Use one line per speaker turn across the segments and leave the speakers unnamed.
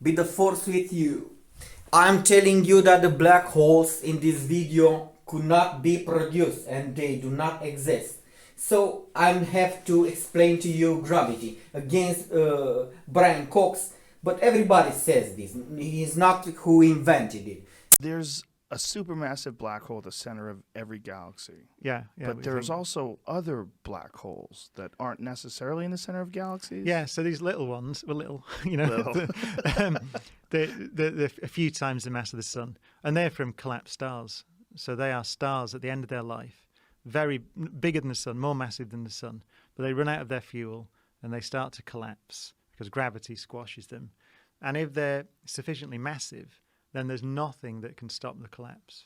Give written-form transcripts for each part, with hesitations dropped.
be the force with you. I'm telling you that the black holes in this video could not be produced and they do not exist. So I have to explain to you gravity against Brian Cox, but everybody says this. He's not who invented it.
There's a supermassive black hole at the center of every galaxy.
Yeah.
But there's also other black holes that aren't necessarily in the center of galaxies.
Yeah, so these little ones, well, little,
Little.
they're a few times the mass of the sun, and they're from collapsed stars. So they are stars at the end of their life, very bigger than the sun, more massive than the sun, but they run out of their fuel and they start to collapse because gravity squashes them. And if they're sufficiently massive, then there's nothing that can stop the collapse.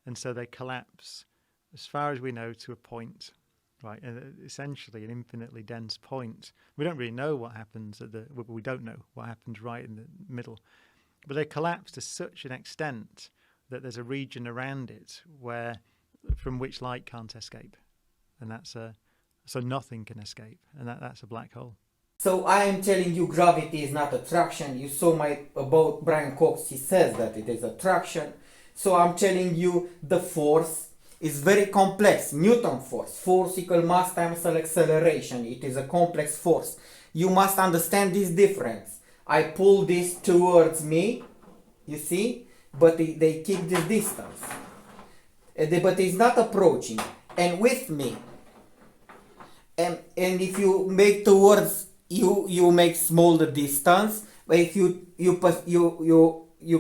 And so they collapse, as far as we know, to a point, right? Essentially an infinitely dense point. We don't really know what happens we don't know what happens right in the middle. But they collapse to such an extent that there's a region around it from which light can't escape. And so nothing can escape. And that's a black hole.
So I am telling you gravity is not attraction. You saw about Brian Cox, he says that it is attraction. So I'm telling you the force is very complex. Newton force. Force equal mass times acceleration. It is a complex force. You must understand this difference. I pull this towards me, you see, but they keep this distance. But it's not approaching. And with me. And if you make towards you make small the distance, but if you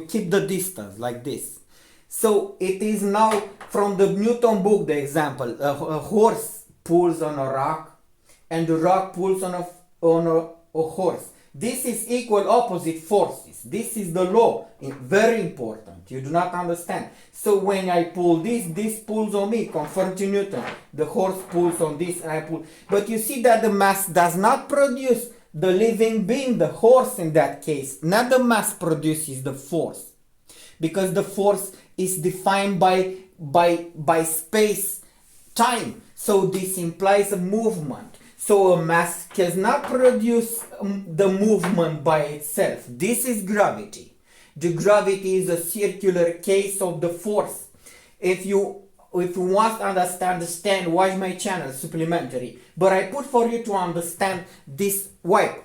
keep the distance like this. So it is now from the Newton book, the example, a horse pulls on a rock and the rock pulls on a horse. This is equal opposite forces. This is the law. Very important. You do not understand. So when I pull this pulls on me, conform to Newton. The horse pulls on this and I pull. But you see that the mass does not produce the living being, the horse in that case. Not the mass produces the force. Because the force is defined by space, time. So this implies a movement. So a mass cannot produce the movement by itself. This is gravity. The gravity is a circular case of the force. If you want to understand, watch my channel, supplementary. But I put for you to understand this wipe.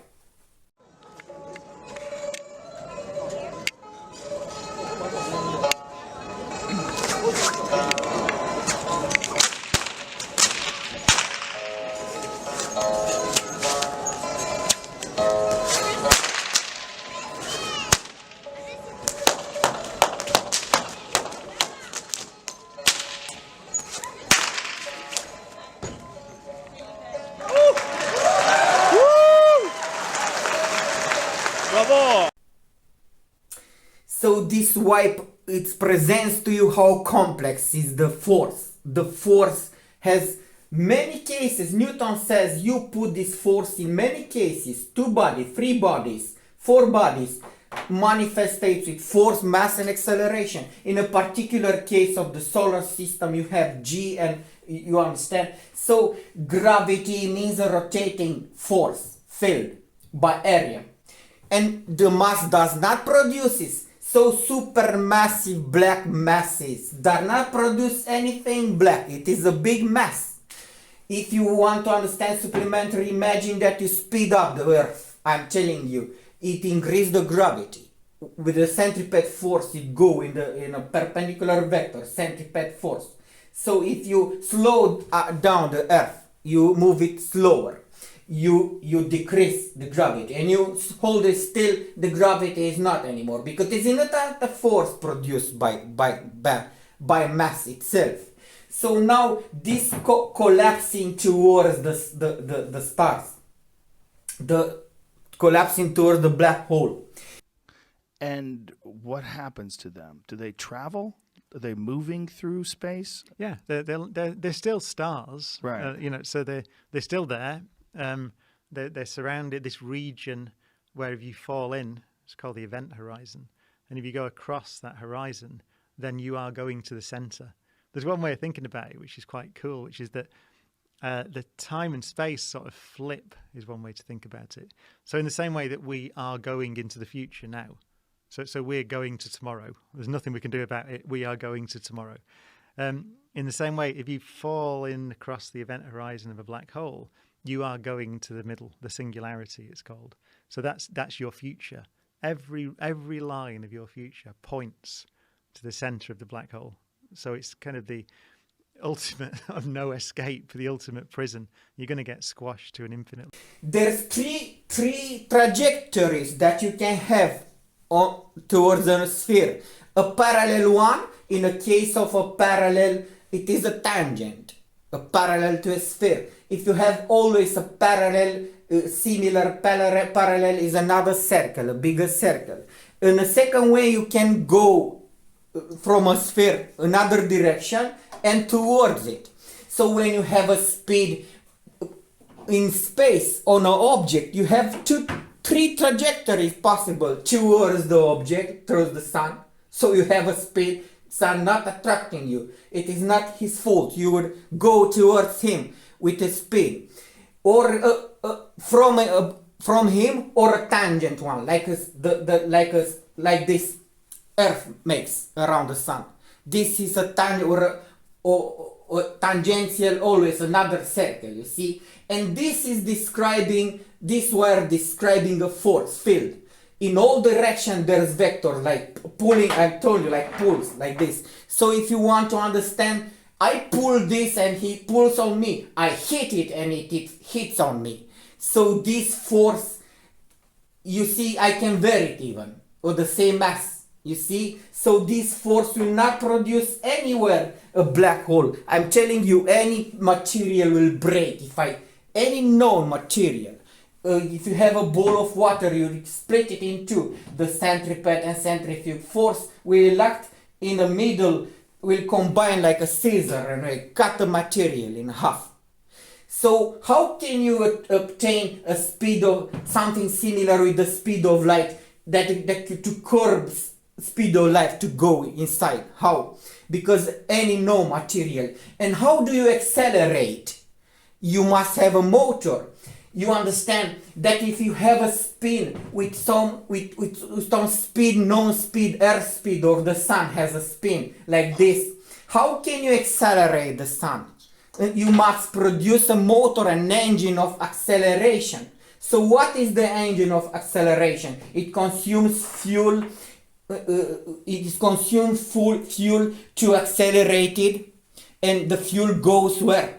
Bravo!
So this wipe, it presents to you how complex is the force. The force has many cases. Newton says you put this force in many cases. 2 bodies, 3 bodies, 4 bodies manifestates with force, mass and acceleration. In a particular case of the solar system you have G and you understand. So gravity means a rotating force, field by area. And the mass does not produce it. So supermassive black masses does not produce anything black. It is a big mass. If you want to understand supplementary, imagine that you speed up the Earth. I'm telling you, it increases the gravity. With the centripetal force, it go in a perpendicular vector, centripetal force. So if you slow down the Earth, you move it slower. You decrease the gravity, and you hold it still, the gravity is not anymore, because it's not a force produced by mass itself. So now this collapsing towards the stars, the collapsing towards the black hole.
And what happens to them? Do they travel? Are they moving through space?
Yeah, they're still stars,
Right?
So they're still there. They're surrounded this region where if you fall in, it's called the event horizon, and if you go across that horizon, then you are going to the center. There's one way of thinking about it, which is quite cool, which is that the time and space sort of flip is one way to think about it. So in the same way that we are going into the future now, so we're going to tomorrow. There's nothing we can do about it. We are going to tomorrow. In the same way, if you fall in across the event horizon of a black hole, you are going to the middle, the singularity it's called. So that's your future. Every line of your future points to the center of the black hole. So it's kind of the ultimate of no escape, the ultimate prison. You're going to get squashed to an infinite.
There's three trajectories that you can have towards a sphere. A parallel one, in a case of a parallel, it is a tangent, a parallel to a sphere. If you have always a parallel, similar parallel is another circle, a bigger circle. In a second way, you can go from a sphere another direction and towards it. So when you have a speed in space on an object, you have three trajectories possible towards the object, towards the sun. So you have a speed, sun not attracting you. It is not his fault. You would go towards him with a speed, or from him, or a tangent one, like this Earth makes around the sun. This is a tangent or tangential, always another circle. You see, and this is describing. This were describing a force field. In all directions there's vectors like pulling, I told you, like pulls, like this. So if you want to understand, I pull this and he pulls on me. I hit it and it hits on me. So this force, you see, I can vary it even, or the same mass, you see. So this force will not produce anywhere a black hole. I'm telling you, any material will break. Any known material. If you have a bowl of water, you split it in two. The centripetal and centrifuge force will act in the middle, will combine like a scissor and will cut the material in half. So how can you obtain a speed of something similar with the speed of light, that to curb speed of light to go inside? How? Because any known material. And how do you accelerate? You must have a motor. You understand that if you have a spin with some speed, known speed, earth speed, or the sun has a spin like this, how can you accelerate the sun? You must produce a motor, an engine of acceleration. So what is the engine of acceleration? It consumes fuel. It consumes fuel to accelerate it, and the fuel goes where?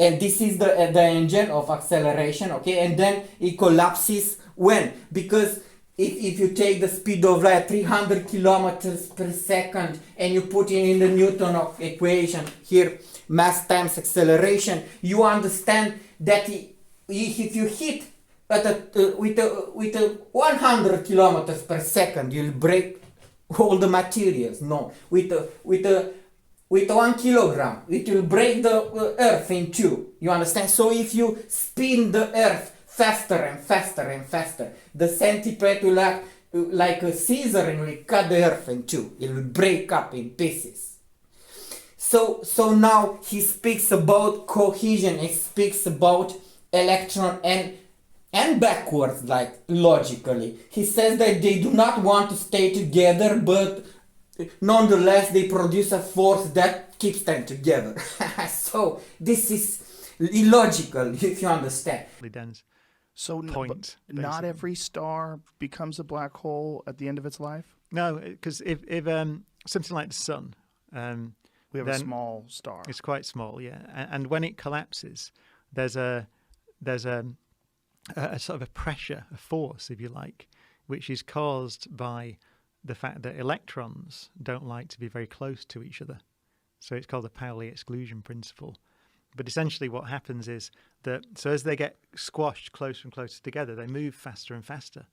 And this is the engine of acceleration, okay? And then it collapses when? Because if you take the speed of light, 300 kilometers per second, and you put it in the Newton of equation here, mass times acceleration, you understand that if you hit with a 100 kilometers per second, you'll break all the materials. No, with 1 kilogram, it will break the earth in two. You understand? So if you spin the earth faster and faster and faster, the centipede will act like a scissor and will cut the earth in two. It will break up in pieces. So now he speaks about cohesion. He speaks about electron and backwards, like logically. He says that they do not want to stay together, but nonetheless they produce a force that keeps them together. So this is illogical, if you understand.
Dense.
So
Point,
not
basically.
every star becomes a black hole at the end of its life?
No, because if something like the sun,
We have a
then
small star.
it's quite small, yeah, and when it collapses, there's a sort of a pressure, a force, if you like, which is caused by the fact that electrons don't like to be very close to each other. So it's called the Pauli exclusion principle. But essentially what happens is that, so as they get squashed closer and closer together, they move faster and faster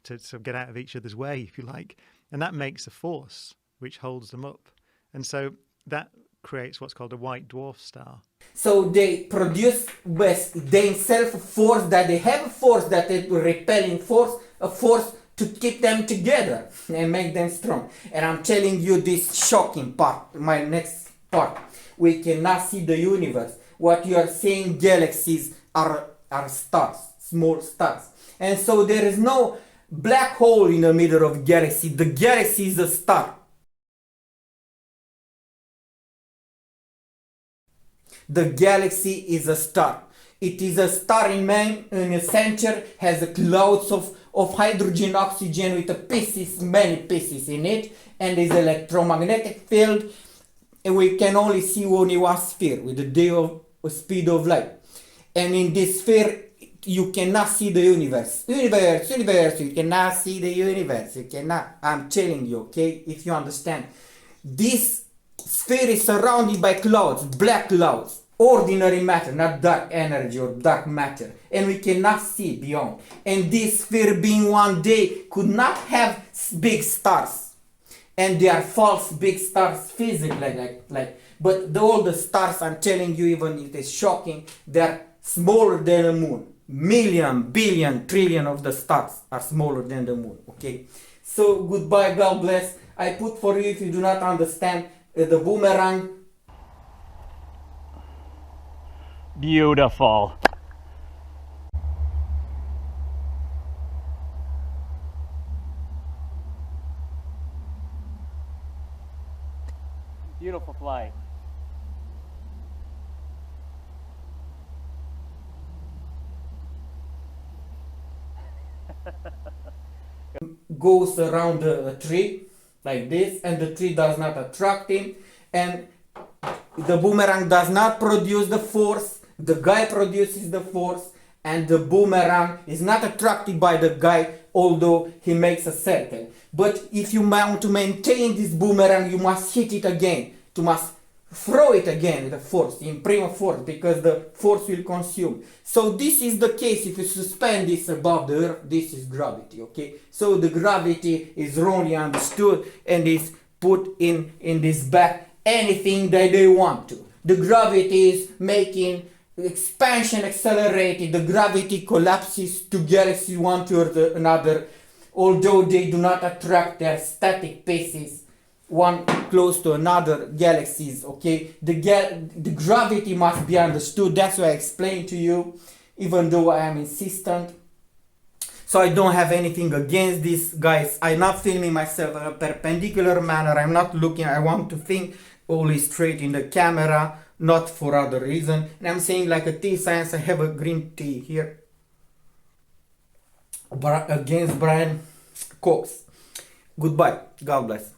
to sort of get out of each other's way, if you like. And that makes a force which holds them up. And so that creates what's called a white dwarf star.
So they produce themselves a force, that they have a force that is a repelling force, a force to keep them together and make them strong. And I'm telling you this shocking part, my next part. We cannot see the universe, what you are saying galaxies are stars, small stars. And so there is no black hole in the middle of galaxy. The galaxy is a star. The galaxy is a star. It is a star in a center, has clouds of hydrogen, oxygen with pieces, many pieces in it, and is electromagnetic field. And we can only see only one sphere with the speed of light. And in this sphere, you cannot see the universe. Universe, you cannot see the universe. You cannot, I'm telling you, okay, if you understand. This sphere is surrounded by clouds, black clouds, ordinary matter, not dark energy or dark matter, and we cannot see beyond. And this sphere being one day could not have big stars, and they are false big stars physically, but all the stars, I'm telling you, even if it's shocking, they are smaller than the moon. Million, billion, trillion of the stars are smaller than the moon. Okay, so goodbye, God bless. I put for you, if you do not understand, the boomerang.
Beautiful. Beautiful flight.
Goes around a tree like this, and the tree does not attract him, and the boomerang does not produce the force. The guy produces the force, and the boomerang is not attracted by the guy, although he makes a circle. But if you want to maintain this boomerang, you must hit it again. You must throw it again with a force, imprime a force, because the force will consume. So this is the case. If you suspend this above the earth, this is gravity, okay? So the gravity is wrongly understood and is put in this back anything that they want to. The gravity is making expansion accelerated. The gravity collapses to galaxies one to another, although they do not attract their static pieces one close to another galaxies. Okay, the gravity must be understood. That's why I explained to you, even though I am insistent. So I don't have anything against this, guys. I'm not filming myself in a perpendicular manner. I'm not looking. I want to think only straight in the camera, not for other reason. And I'm saying like a tea science. I have a green tea here against Brian Cox. Goodbye. God bless.